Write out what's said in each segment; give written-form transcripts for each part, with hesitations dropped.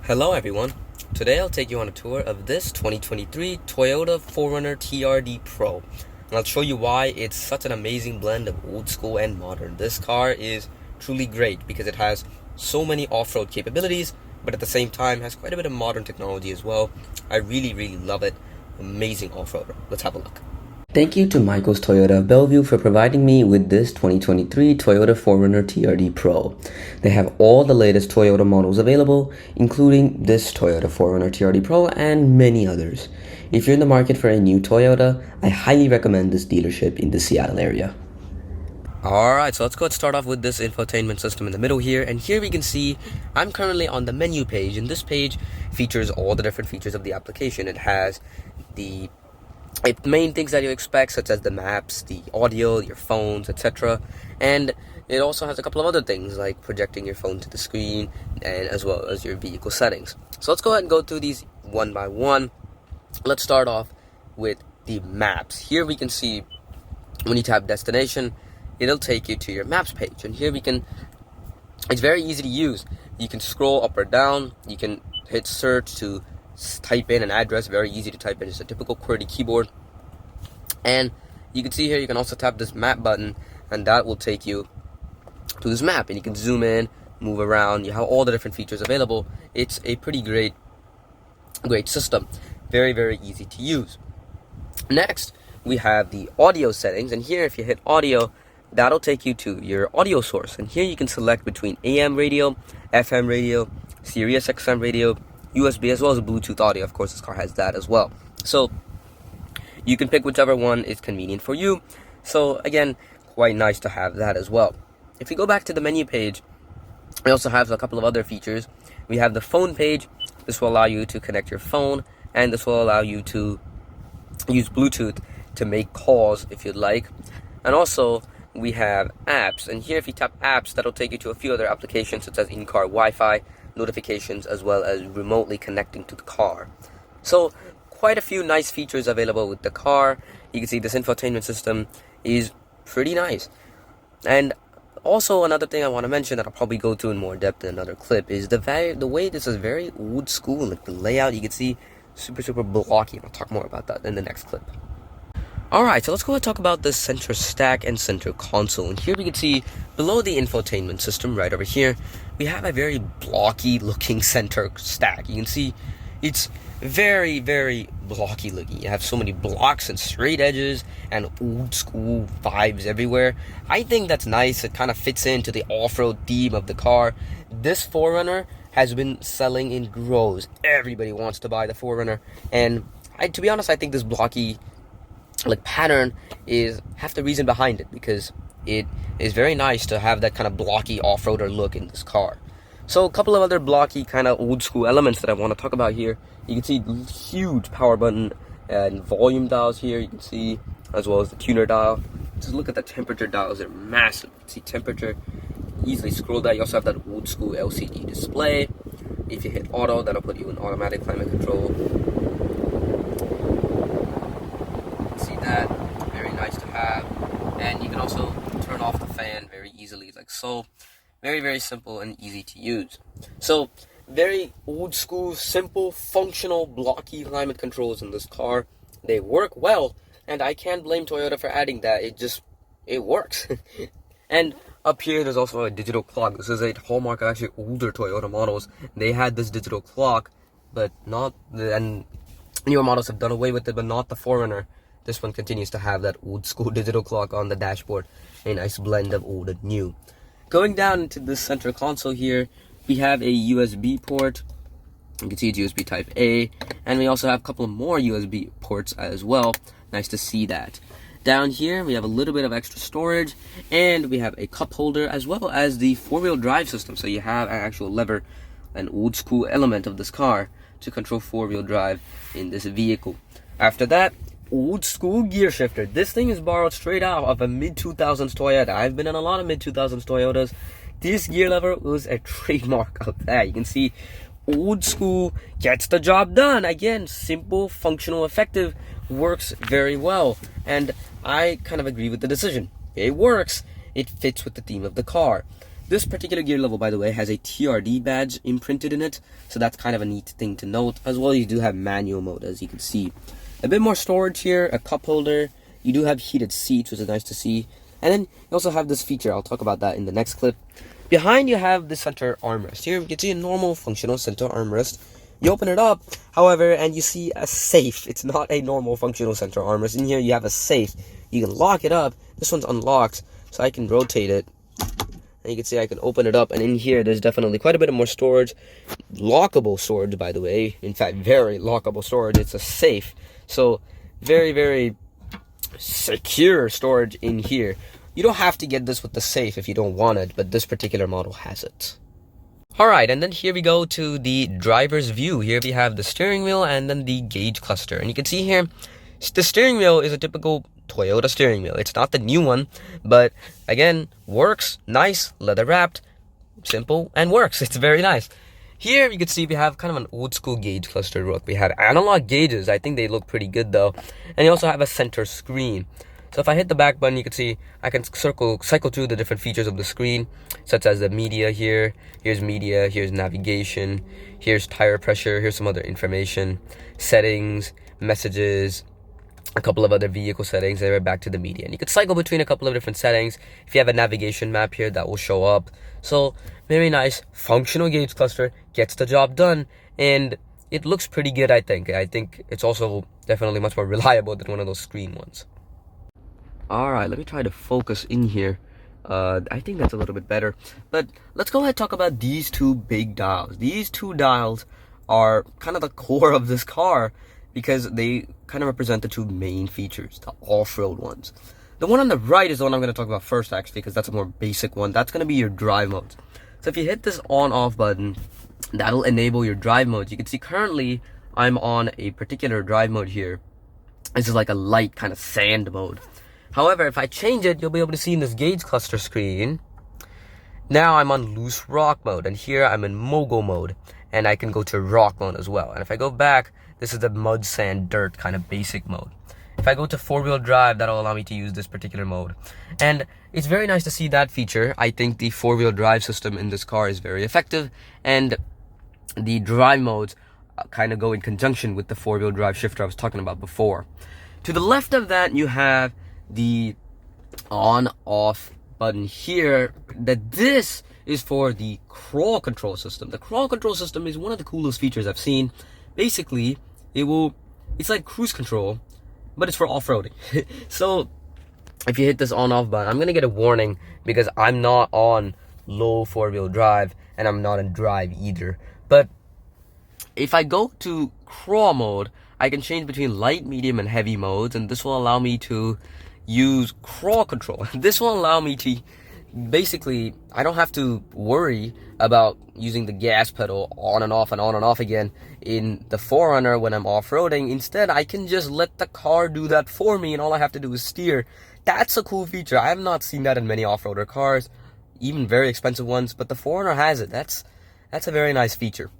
Hello everyone, today I'll take you on a tour of this 2023 Toyota 4Runner TRD Pro, and I'll show you why it's such an amazing blend of old school and modern. This car is truly great because it has so many off-road capabilities, but at the same time has quite a bit of modern technology as well. I really love it. Amazing off-roader. Let's have a look. Thank you to Michael's Toyota Bellevue for providing me with this 2023 Toyota 4Runner TRD Pro. They have all the latest Toyota models available, including this Toyota 4Runner TRD Pro and many others. If you're in the market for a new Toyota, I highly recommend this dealership in the Seattle area. Alright, so let's go and start off with this infotainment system in the middle here, and here we can see I'm currently on the menu page, and this page features all the different features of the application. It has the main things that you expect, such as the maps, the audio, your phones, etc. And it also has a couple of other things like projecting your phone to the screen, and as well as your vehicle settings. So let's go ahead and go through these one by one. Let's start off with the maps. Here we can see when you tap destination, it'll take you to your maps page, and here it's very easy to use. You can scroll up or down, you can hit search to type in an address, very easy to type in. It's a typical QWERTY keyboard. And you can see here, you can also tap this map button, and that will take you to this map, and you can zoom in, move around. You have all the different features available. It's a pretty great system. Very easy to use. Next, we have the audio settings, and here if you hit audio, that'll take you to your audio source, and here you can select between AM radio, FM radio, Sirius XM radio, USB, as well as Bluetooth audio. Of course, this car has that as well. So you can pick whichever one is convenient for you. So again, quite nice to have that as well. If we go back to the menu page, we also have a couple of other features. We have the phone page. This will allow you to connect your phone, and this will allow you to use Bluetooth to make calls if you'd like. And also we have apps, and here if you tap apps, that'll take you to a few other applications such as in-car Wi-Fi, notifications, as well as remotely connecting to the car. So quite a few nice features available with the car. You can see this infotainment system is pretty nice. And also another thing I want to mention that I'll probably go through in more depth in another clip is the way this is very old school. Like the layout, you can see super blocky. I'll talk more about that in the next clip. Alright, so let's go and talk about the center stack and center console. And here we can see below the infotainment system, right over here, we have a very blocky looking center stack. You can see it's very blocky looking. You have so many blocks and straight edges and old school vibes everywhere. I think that's nice. It kind of fits into the off-road theme of the car. This 4Runner has been selling in droves. Everybody wants to buy the 4Runner, and to be honest, I think this blocky pattern is half the reason behind it, because it is very nice to have that kind of blocky off-roader look in this car. So a couple of other blocky kind of old school elements that I want to talk about here. You can see huge power button and volume dials here, you can see, as well as the tuner dial. Just look at the temperature dials, they're massive. You can see temperature, easily scroll that. You also have that old school LCD display. If you hit auto, that'll put you in automatic climate control. That very nice to have, and you can also turn off the fan very easily, like so. Very simple and easy to use. So very old school, simple, functional, blocky climate controls in this car. They work well, and I can't blame Toyota for adding that. It works. And up here there's also a digital clock. This is a hallmark of actually older Toyota models. They had this digital clock, but and newer models have done away with it, but not the 4Runner. This one continues to have that old school digital clock on the dashboard. A nice blend of old and new. Going down into the center console here, we have a USB port. You can see it's USB type A, and we also have a couple of more USB ports as well. Nice to see that. Down here we have a little bit of extra storage, and we have a cup holder as well as the four-wheel drive system. So you have an actual lever, an old school element of this car to control four-wheel drive in this vehicle. After that, old school gear shifter. This thing is borrowed straight out of a mid-2000s Toyota. I've been in a lot of mid-2000s Toyotas. This gear lever was a trademark of that. You can see old school, gets the job done. Again, simple, functional, effective, works very well. And I kind of agree with the decision. It works. It fits with the theme of the car. This particular gear level, by the way, has a TRD badge imprinted in it, so that's kind of a neat thing to note. As well, you do have manual mode, as you can see. A bit more storage here, a cup holder. You do have heated seats, which is nice to see. And then you also have this feature. I'll talk about that in the next clip. Behind, you have the center armrest. Here, you can see a normal functional center armrest. You open it up, however, and you see a safe. It's not a normal functional center armrest. In here, you have a safe. You can lock it up. This one's unlocked, so I can rotate it. And you can see I can open it up, and in here there's definitely quite a bit of more storage. Lockable storage, by the way. In fact, very lockable storage. It's a safe. So, very, very secure storage in here. You don't have to get this with the safe if you don't want it, but this particular model has it. Alright, and then here we go to the driver's view. Here we have the steering wheel and then the gauge cluster. And you can see here, the steering wheel is a typical Toyota steering wheel. It's not the new one, but again, works, nice, leather wrapped, simple, and works. It's very nice. Here you can see we have kind of an old school gauge cluster look. We have analog gauges. I think they look pretty good though. And you also have a center screen. So if I hit the back button, you can see I can cycle through the different features of the screen, such as the media here. Here's media, here's navigation, here's tire pressure, here's some other information, settings, messages, a couple of other vehicle settings, and we're back to the media. And you can cycle between a couple of different settings. If you have a navigation map here, that will show up. So very nice, functional gauge cluster, gets the job done, and it looks pretty good, I think. I think it's also definitely much more reliable than one of those screen ones. Alright, let me try to focus in here. I think that's a little bit better. But let's go ahead and talk about these two big dials. These two dials are kind of the core of this car because they kind of represent the two main features, the off-road ones. The one on the right is the one I'm going to talk about first, actually, because that's a more basic one. That's going to be your drive modes. So if you hit this on-off button, that'll enable your drive modes. You can see currently I'm on a particular drive mode here. This is like a light kind of sand mode. However, if I change it, you'll be able to see in this gauge cluster screen, now I'm on loose rock mode, and here I'm in mogul mode, and I can go to rock mode as well. And if I go back, this is the mud, sand, dirt kind of basic mode. If I go to four-wheel drive, that'll allow me to use this particular mode. And it's very nice to see that feature. I think the four-wheel drive system in this car is very effective, and the drive modes kind of go in conjunction with the four-wheel drive shifter I was talking about before. To the left of that, you have the on-off button here. This is for the crawl control system. The crawl control system is one of the coolest features I've seen. Basically, it's like cruise control, but it's for off-roading. So if you hit this on-off button, I'm gonna get a warning because I'm not on low four-wheel drive and I'm not in drive either. But if I go to crawl mode, I can change between light, medium, and heavy modes, and this will allow me to use crawl control. This will allow me to basically, I don't have to worry about using the gas pedal on and off and on and off again in the 4Runner when I'm off-roading. Instead, I can just let the car do that for me, and all I have to do is steer. That's a cool feature. I have not seen that in many off-roader cars, even very expensive ones, but the 4Runner has it. That's a very nice feature.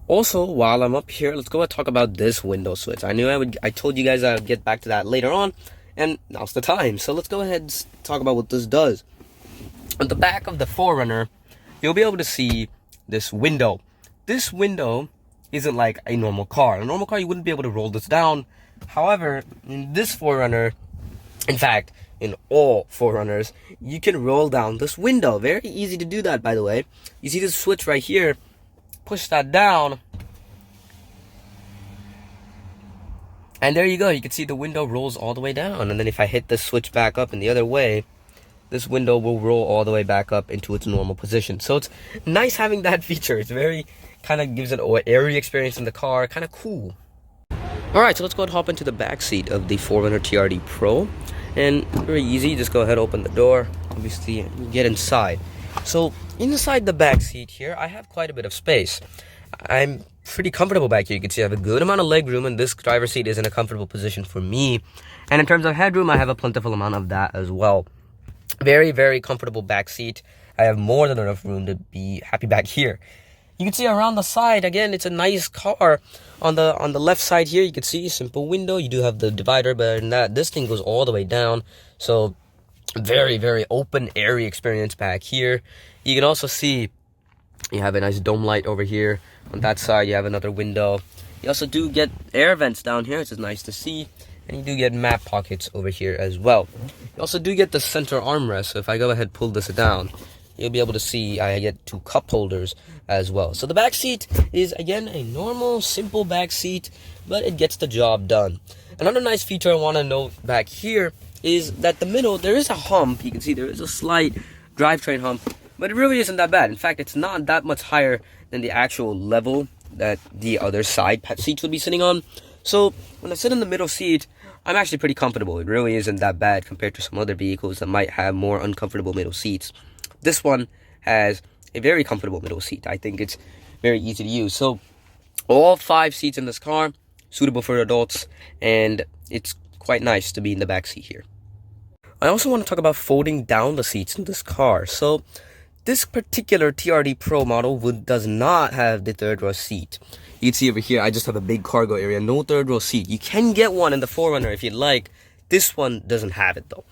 Also, while I'm up here, let's go and talk about this window switch. I told you guys I would get back to that later on, and now's the time. So let's go ahead and talk about what this does. On the back of the 4Runner, you'll be able to see this window. This window isn't like a normal car. In a normal car, you wouldn't be able to roll this down. However, in this 4Runner, in fact, in all 4Runners, you can roll down this window. Very easy to do that, by the way. You see this switch right here. Push that down, and there you go. You can see the window rolls all the way down, and then if I hit the switch back up in the other way, this window will roll all the way back up into its normal position. So it's nice having that feature. It's very kind of gives an airy experience in the car, kind of cool. Alright, so let's go and hop into the back seat of the 4Runner TRD Pro, and very easy. Just go ahead, open the door, obviously, and get inside. So inside the back seat here, I have quite a bit of space. I'm pretty comfortable back here. You can see I have a good amount of leg room, and this driver's seat is in a comfortable position for me. And in terms of headroom, I have a plentiful amount of that as well. Very, very comfortable back seat. I have more than enough room to be happy back here. You can see around the side, again, it's a nice car. On the left side here, you can see simple window. You do have the divider, but in that, this thing goes all the way down. So Very, very open, airy experience back here. You can also see you have a nice dome light over here. On that side, you have another window. You also do get air vents down here, which is nice to see. And you do get map pockets over here as well. You also do get the center armrest. So if I go ahead and pull this down, you'll be able to see I get 2 cup holders as well. So the back seat is, again, a normal, simple back seat, but it gets the job done. Another nice feature I want to note back here is that the middle, there is a hump. You can see there is a slight drivetrain hump, but it really isn't that bad. In fact, it's not that much higher than the actual level that the other side seats would be sitting on. So when I sit in the middle seat, I'm actually pretty comfortable. It really isn't that bad compared to some other vehicles that might have more uncomfortable middle seats. This one has a very comfortable middle seat. I think it's very easy to use. So all 5 seats in this car, suitable for adults, and it's quite nice to be in the back seat here. I also want to talk about folding down the seats in this car. So this particular TRD Pro model does not have the third row seat. You can see over here, I just have a big cargo area, no third row seat. You can get one in the 4Runner if you'd like. This one doesn't have it though.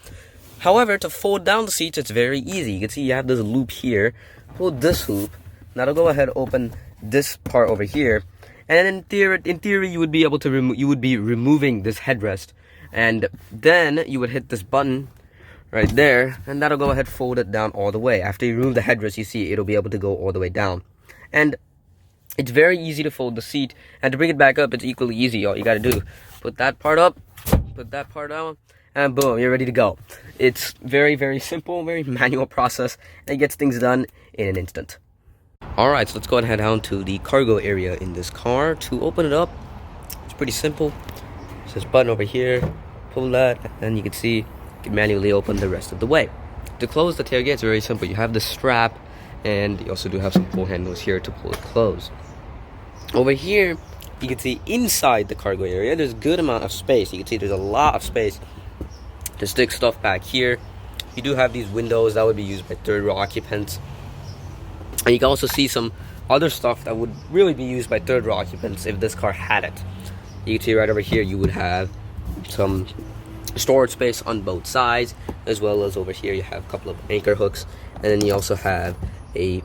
However, to fold down the seats, it's very easy. You can see you have this loop here. Pull this loop. That'll go ahead and open this part over here. And in theory, you would be able to removing this headrest. And then you would hit this button right there, and that'll go ahead and fold it down all the way. After you remove the headrest, you see it'll be able to go all the way down. And it's very easy to fold the seat, and to bring it back up, it's equally easy. All you gotta do, put that part up, put that part down, and boom, you're ready to go. It's very, very simple, very manual process, and it gets things done in an instant. Alright, so let's go ahead and head down to the cargo area in this car. To open it up, it's pretty simple. There's this button over here, pull that, and you can see you can manually open the rest of the way. To close the tailgate, it's very simple. You have the strap, and you also do have some pull handles here to pull it closed. Over here, you can see inside the cargo area, there's a good amount of space. You can see there's a lot of space to stick stuff back here. You do have these windows that would be used by third row occupants. And you can also see some other stuff that would really be used by third row occupants if this car had it. You can see right over here you would have some storage space on both sides, as well as over here you have a couple of anchor hooks, and then you also have a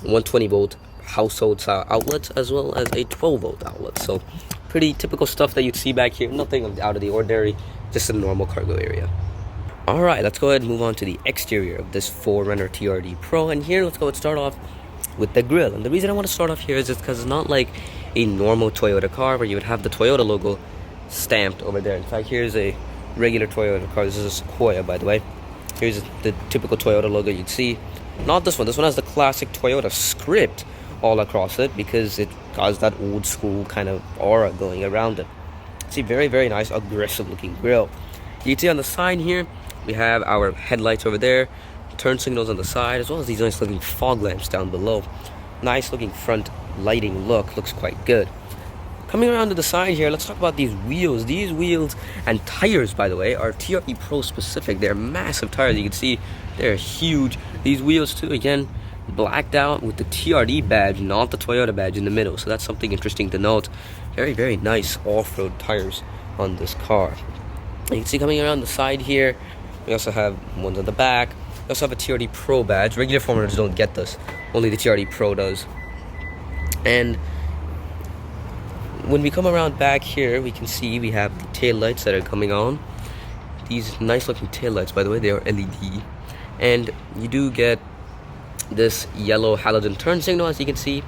120 volt household style outlet as well as a 12 volt outlet. So pretty typical stuff that you'd see back here, nothing out of the ordinary, just a normal cargo area. Alright, let's go ahead and move on to the exterior of this 4Runner TRD Pro, and here let's go and start off with the grille. And the reason I want to start off here is just because it's not like a normal Toyota car where you would have the Toyota logo stamped over there. In fact, here's a regular Toyota car. This is a Sequoia, by the way. Here's the typical Toyota logo you'd see. Not this one. This one has the classic Toyota script all across it because it has that old school kind of aura going around it. See, very, very nice, aggressive looking grille. You can see on the side here, we have our headlights over there, turn signals on the side, as well as these nice looking fog lamps down below. Nice looking front lighting look, looks quite good. Coming around to the side here, let's talk about these wheels. These wheels and tires, by the way, are TRD Pro specific. They're massive tires. You can see they're huge. These wheels too, again, blacked out with the TRD badge, not the Toyota badge in the middle. So that's something interesting to note. Very, very nice off-road tires on this car. You can see coming around the side here, we also have ones on the back. We also have a TRD Pro badge. Regular 4Runners don't get this. Only the TRD Pro does. And when we come around back here, we can see we have the tail lights that are coming on. These nice looking tail lights, by the way, they are LED. And you do get this yellow halogen turn signal, as you can see.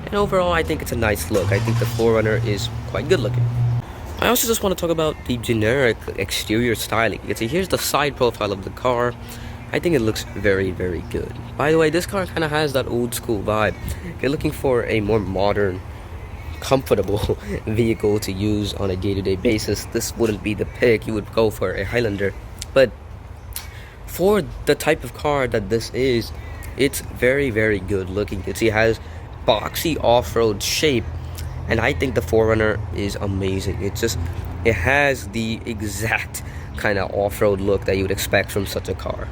And overall, I think it's a nice look. I think the 4Runner is quite good looking. I also just want to talk about the generic exterior styling. You can see here's the side profile of the car. I think it looks very, very good. By the way, this car kind of has that old school vibe. If you're looking for a more modern, comfortable vehicle to use on a day-to-day basis, this wouldn't be the pick. You would go for a Highlander. But for the type of car that this is, it's very, very good looking. You can see it has boxy off-road shape, and I think the 4Runner is amazing. It has the exact kind of off-road look that you would expect from such a car.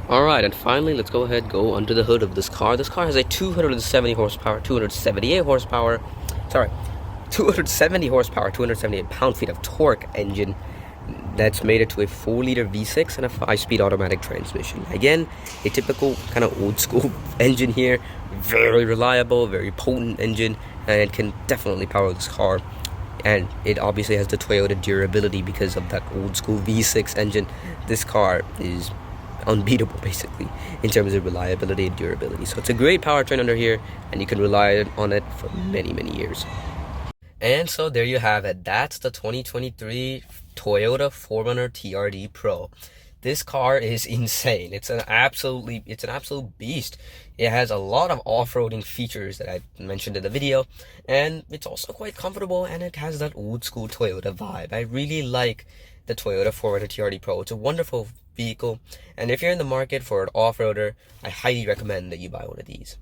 Alright, and finally, let's go ahead and go under the hood of this car. This car has a 270 horsepower, 278 horsepower, 270 horsepower, 278 pound-feet of torque engine. that's made it to a 4-liter V6 and a 5-speed automatic transmission. Again, a typical kind of old school engine here, very reliable, very potent engine, and it can definitely power this car. And it obviously has the Toyota durability because of that old school V6 engine. This car is unbeatable basically in terms of reliability and durability. So it's a great powertrain under here, and you can rely on it for many years. And so there you have it. That's the 2023 Toyota 4Runner TRD Pro. This car is insane. It's an absolute beast. It has a lot of off-roading features that I mentioned in the video, and it's also quite comfortable, and it has that old school Toyota vibe. I really like the Toyota 4Runner TRD Pro. It's a wonderful vehicle, and if you're in the market for an off-roader, I highly recommend that you buy one of these.